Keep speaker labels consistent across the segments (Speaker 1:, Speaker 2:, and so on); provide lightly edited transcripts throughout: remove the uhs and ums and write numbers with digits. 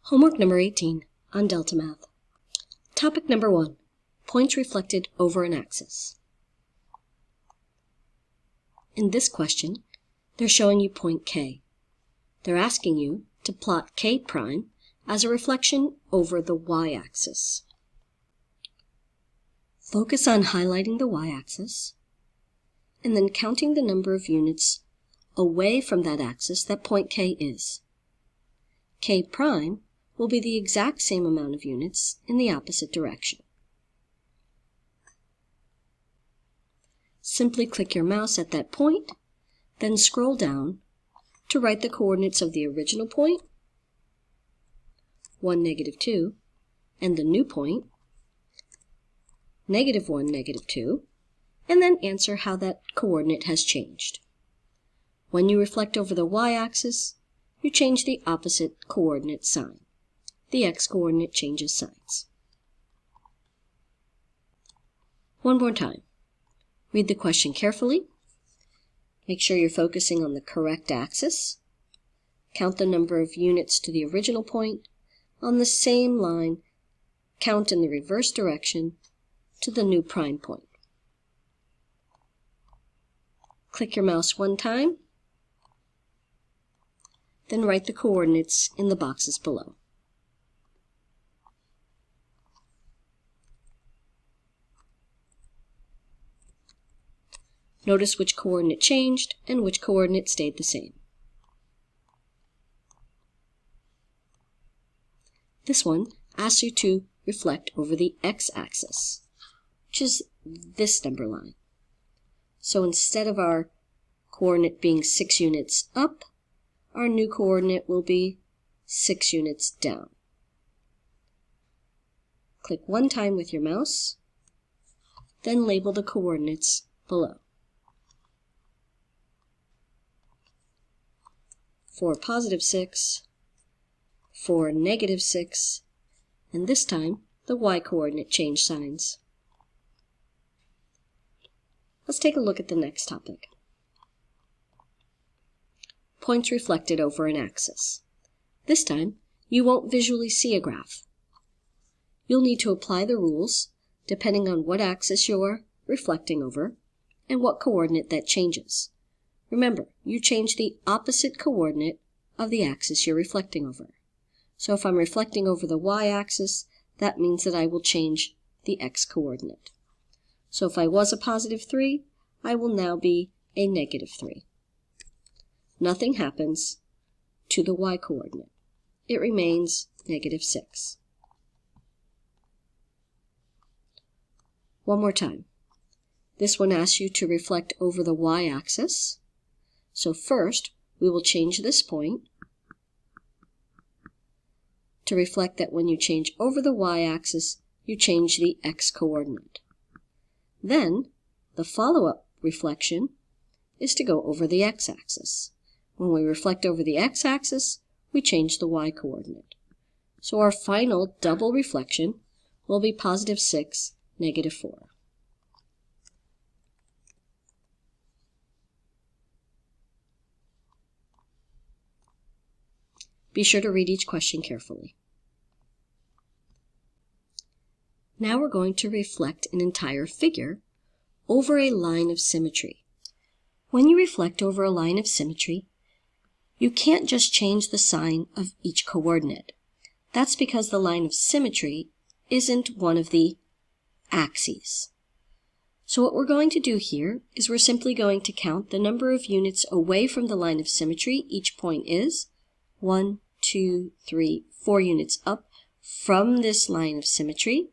Speaker 1: Homework number 18 on Delta Math. Topic number 1, points reflected over an axis. In this question, they're showing you point K. They're asking you to plot K prime as a reflection over the y-axis. Focus on highlighting the y-axis and then counting the number of units away from that axis that point K is. K prime will be the exact same amount of units in the opposite direction. Simply click your mouse at that point, then scroll down to write the coordinates of the original point, 1, -2, and the new point, -1, -2, and then answer how that coordinate has changed. When you reflect over the y-axis, you change the opposite coordinate sign. The x-coordinate changes signs. One more time. Read the question carefully. Make sure you're focusing on the correct axis. Count the number of units to the original point. On the same line, count in the reverse direction to the new prime point. Click your mouse one time, then write the coordinates in the boxes below. Notice which coordinate changed and which coordinate stayed the same. This one asks you to reflect over the x-axis, which is this number line. So instead of our coordinate being 6 units up, our new coordinate will be 6 units down. Click one time with your mouse, then label the coordinates below. For +6, for -6, and this time the y-coordinate changed signs. Let's take a look at the next topic. Points reflected over an axis. This time, you won't visually see a graph. You'll need to apply the rules depending on what axis you're reflecting over and what coordinate that changes. Remember, you change the opposite coordinate of the axis you're reflecting over. So if I'm reflecting over the y-axis, that means that I will change the x-coordinate. So if I was a +3, I will now be a -3. Nothing happens to the y-coordinate. It remains -6. One more time. This one asks you to reflect over the y-axis. So first, we will change this point to reflect that when you change over the y-axis, you change the x-coordinate. Then, the follow-up reflection is to go over the x-axis. When we reflect over the x-axis, we change the y-coordinate. So our final double reflection will be +6, -4. Be sure to read each question carefully. Now we're going to reflect an entire figure over a line of symmetry. When you reflect over a line of symmetry, you can't just change the sign of each coordinate. That's because the line of symmetry isn't one of the axes. So what we're going to do here is we're simply going to count the number of units away from the line of symmetry each point is. 1, 2, 3, 4 units up from this line of symmetry.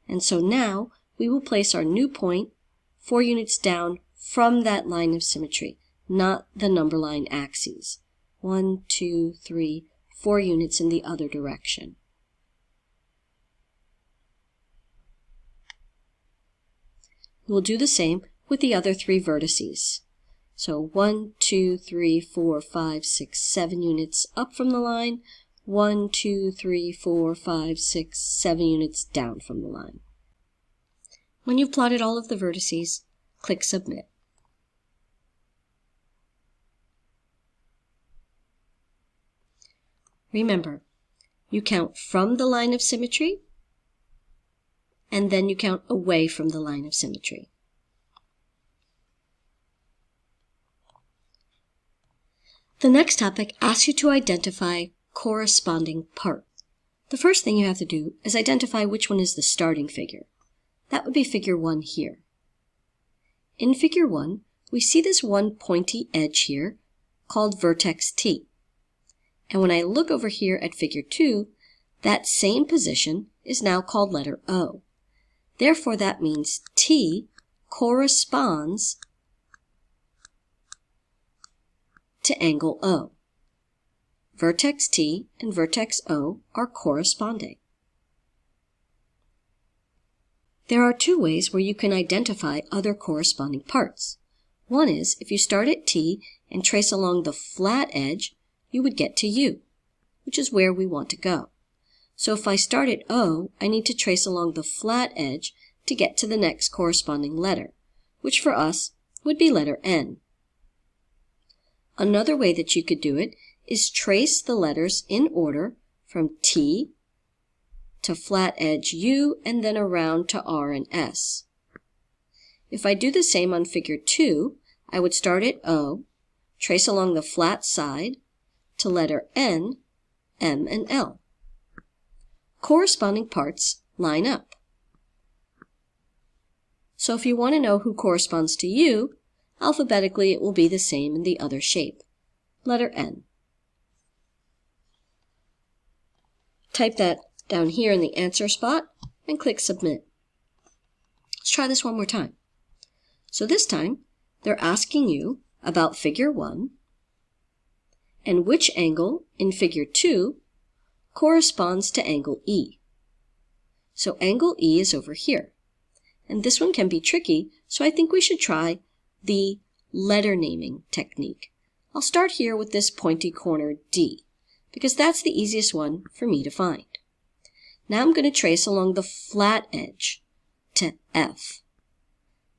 Speaker 1: And so now we will place our new point 4 units down from that line of symmetry, not the number line axes. 1, 2, 3, 4 units in the other direction. We'll do the same with the other 3 vertices. So 1, 2, 3, 4, 5, 6, 7 units up from the line, 1, 2, 3, 4, 5, 6, 7 units down from the line. When you've plotted all of the vertices, click Submit. Remember, you count from the line of symmetry, and then you count away from the line of symmetry. The next topic asks you to identify corresponding part. The first thing you have to do is identify which one is the starting figure. That would be figure 1 here. In figure 1, we see this one pointy edge here called vertex T. And when I look over here at figure 2, that same position is now called letter O. Therefore, that means T corresponds to angle O. Vertex T and vertex O are corresponding. There are two ways where you can identify other corresponding parts. One is, if you start at T and trace along the flat edge, you would get to U, which is where we want to go. So if I start at O, I need to trace along the flat edge to get to the next corresponding letter, which for us would be letter N. Another way that you could do it is trace the letters in order from T to flat edge U and then around to R and S. If I do the same on figure 2, I would start at O, trace along the flat side to letter N, M, and L. Corresponding parts line up. So if you want to know who corresponds to U, alphabetically it will be the same in the other shape, letter N. Type that down here in the answer spot and click Submit. Let's try this one more time. So this time, they're asking you about figure 1 and which angle in figure 2 corresponds to angle E. So angle E is over here. And this one can be tricky, so I think we should try the letter naming technique. I'll start here with this pointy corner D, because that's the easiest one for me to find. Now I'm going to trace along the flat edge to F,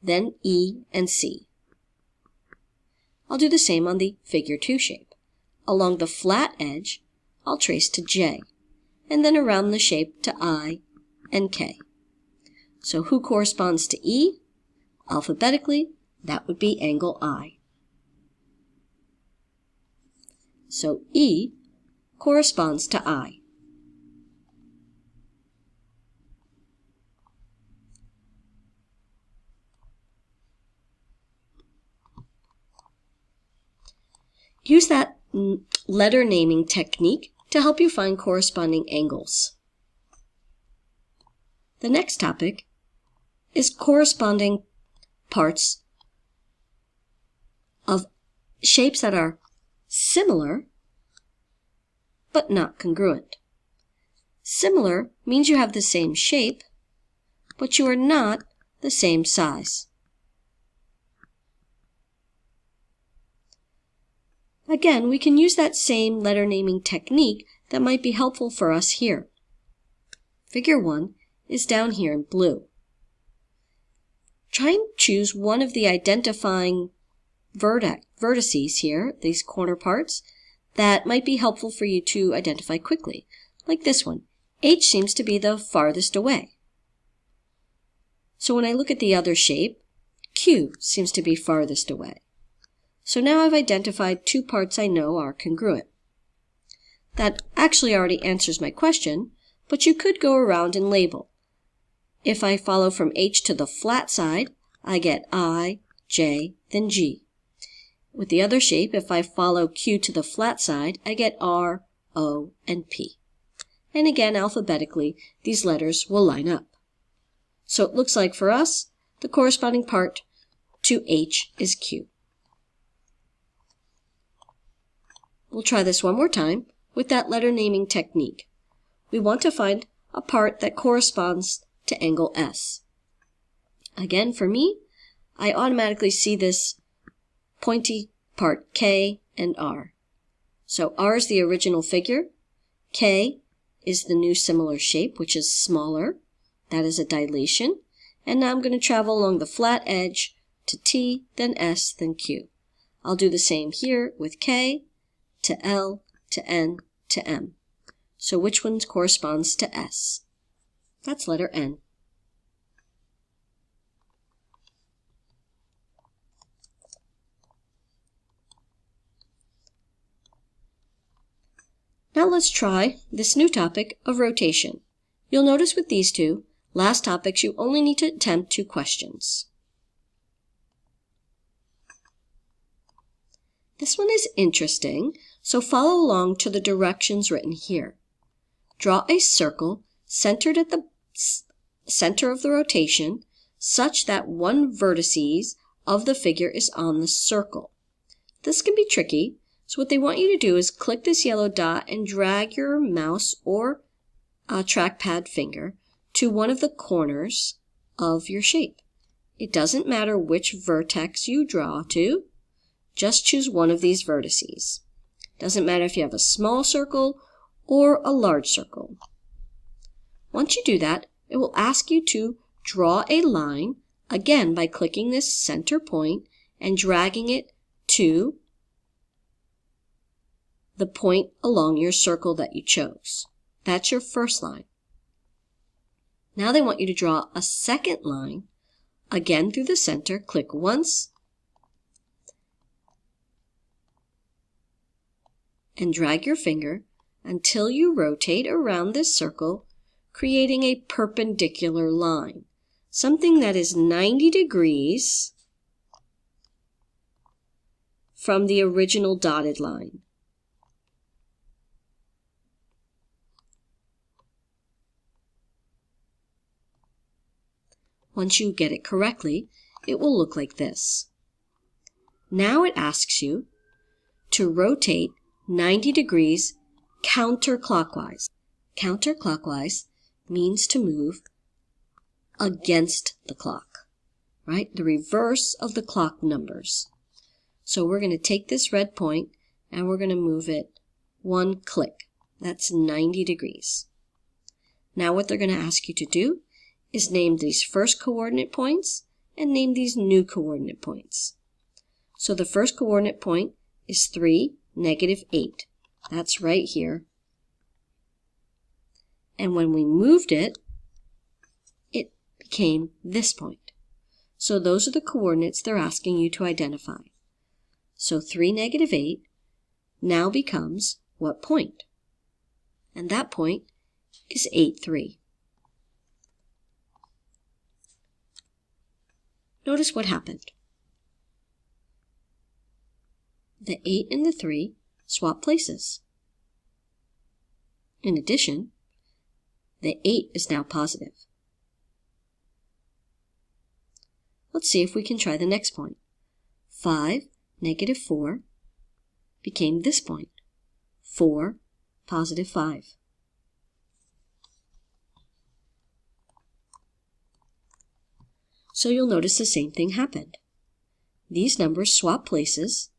Speaker 1: then E and C. I'll do the same on the figure 2 shape. Along the flat edge, I'll trace to J, and then around the shape to I and K. So who corresponds to E? Alphabetically, that would be angle I. So E corresponds to I. Use that letter naming technique to help you find corresponding angles. The next topic is corresponding parts of shapes that are similar but not congruent. Similar means you have the same shape, but you are not the same size. Again, we can use that same letter naming technique that might be helpful for us here. Figure 1 is down here in blue. Try and choose one of the identifying vertices here, these corner parts, that might be helpful for you to identify quickly, like this one. H seems to be the farthest away. So when I look at the other shape, Q seems to be farthest away. So now I've identified two parts I know are congruent. That actually already answers my question, but you could go around and label. If I follow from H to the flat side, I get I, J, then G. With the other shape, if I follow Q to the flat side, I get R, O, and P. And again, alphabetically, these letters will line up. So it looks like for us, the corresponding part to H is Q. We'll try this one more time with that letter naming technique. We want to find a part that corresponds to angle S. Again, for me, I automatically see this pointy part K and R. So R is the original figure, K is the new similar shape, which is smaller. That is a dilation. And now I'm going to travel along the flat edge to T, then S, then Q. I'll do the same here with K, to L, to N, to M. So which one corresponds to S? That's letter N. Now let's try this new topic of rotation. You'll notice with these two last topics you only need to attempt 2 questions. This one is interesting, so follow along to the directions written here. Draw a circle centered at the center of the rotation such that one vertices of the figure is on the circle. This can be tricky, so what they want you to do is click this yellow dot and drag your mouse or trackpad finger to one of the corners of your shape. It doesn't matter which vertex you draw to, just choose one of these vertices. Doesn't matter if you have a small circle or a large circle. Once you do that, it will ask you to draw a line, again by clicking this center point and dragging it to the point along your circle that you chose. That's your first line. Now they want you to draw a second line, again through the center, click once, and drag your finger until you rotate around this circle, creating a perpendicular line, something that is 90 degrees from the original dotted line. Once you get it correctly, it will look like this. Now it asks you to rotate 90 degrees counterclockwise. Counterclockwise means to move against the clock, right? The reverse of the clock numbers. So we're going to take this red point and we're going to move it 1 click. That's 90 degrees. Now what they're going to ask you to do is name these first coordinate points and name these new coordinate points. So the first coordinate point is 3, -8. That's right here. And when we moved it, it became this point. So those are the coordinates they're asking you to identify. So 3, -8 now becomes what point? And that point is 8, 3. Notice what happened. The 8 and the 3 swap places. In addition, the 8 is now positive. Let's see if we can try the next point. 5, -4 became this point. 4, +5. So you'll notice the same thing happened. These numbers swap places,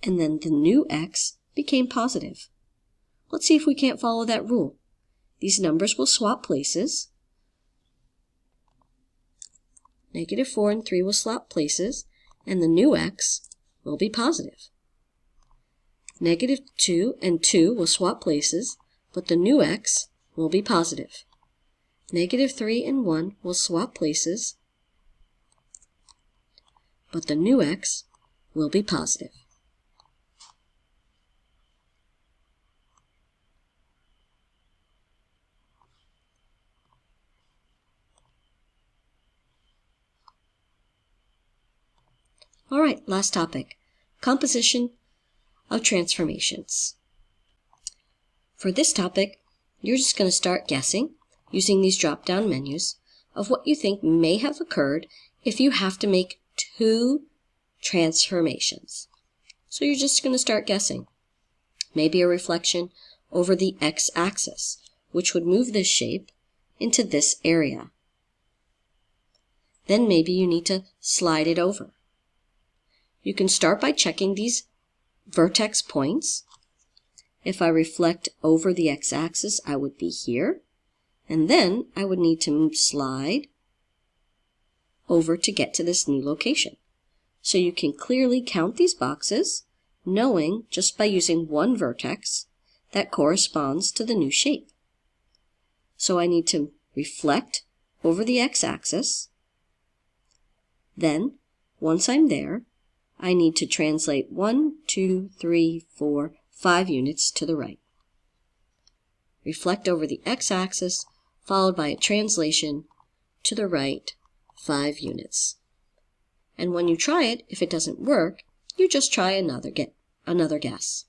Speaker 1: and then the new x became positive. Let's see if we can't follow that rule. These numbers will swap places. -4 and 3 will swap places, and the new x will be positive. -2 and 2 will swap places, but the new x will be positive. -3 and 1 will swap places, but the new x will be positive. All right, last topic, composition of transformations. For this topic, you're just going to start guessing using these drop-down menus of what you think may have occurred if you have to make 2 transformations. So you're just going to start guessing. Maybe a reflection over the x-axis, which would move this shape into this area. Then maybe you need to slide it over. You can start by checking these vertex points. If I reflect over the x-axis, I would be here, and then I would need to slide over to get to this new location. So you can clearly count these boxes, knowing just by using one vertex that corresponds to the new shape. So I need to reflect over the x-axis. Then, once I'm there, I need to translate 1, 2, 3, 4, 5 units to the right. Reflect over the x-axis, followed by a translation to the right 5 units. And when you try it, if it doesn't work, you just try another guess.